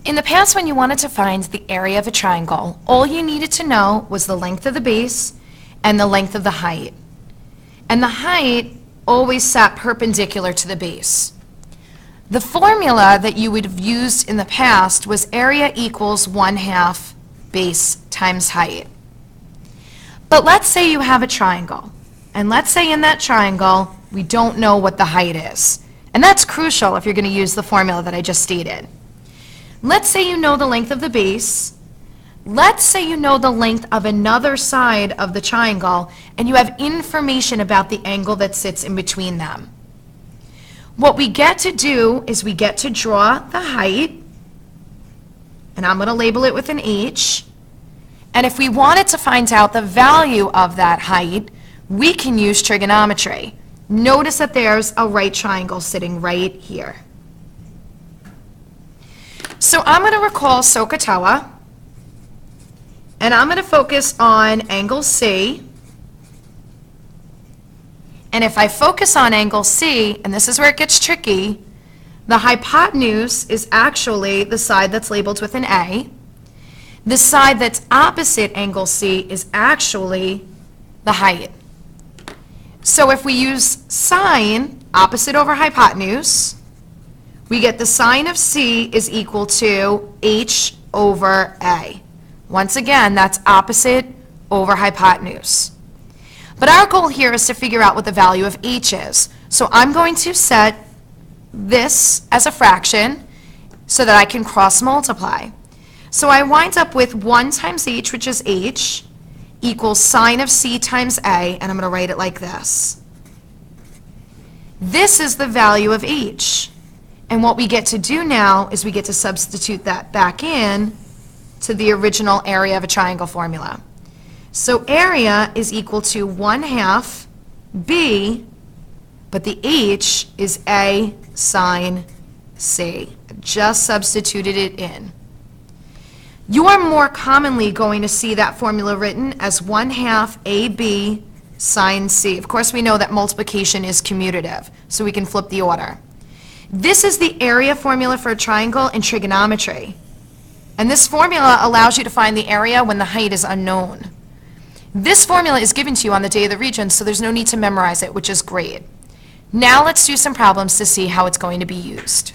In the past, when you wanted to find the area of a triangle, all you needed to know was the length of the base and the length of the height. And the height always sat perpendicular to the base. The formula that you would have used in the past was area equals 1/2 base times height. But let's say you have a triangle, and let's say in that triangle we don't know what the height is. And that's crucial if you're going to use the formula that I just stated. Let's say you know the length of the base. Let's say you know the length of another side of the triangle, and you have information about the angle that sits in between them. What we get to do is we get to draw the height, and I'm going to label it with an H. And if we wanted to find out the value of that height, we can use trigonometry. Notice that there's a right triangle sitting right here. So I'm going to recall SOHCAHTOA, and I'm going to focus on angle C. And if I focus on angle C, and this is where it gets tricky, the hypotenuse is actually the side that's labeled with an A. The side that's opposite angle C is actually the height. So if we use sine, opposite over hypotenuse, we get the sine of C is equal to H over A. Once again, that's opposite over hypotenuse. But our goal here is to figure out what the value of H is. So I'm going to set this as a fraction so that I can cross multiply. So I wind up with 1 times H, which is H, equals sine of C times A, and I'm going to write it like this. This is the value of H. And what we get to do now is we get to substitute that back in to the original area of a triangle formula. So area is equal to 1/2 B, but the H is A sine C. Just substituted it in. You are more commonly going to see that formula written as 1/2 AB sine C. Of course, we know that multiplication is commutative, so we can flip the order. This is the area formula for a triangle in trigonometry. And this formula allows you to find the area when the height is unknown. This formula is given to you on the day of the region, so there's no need to memorize it, which is great. Now let's do some problems to see how it's going to be used.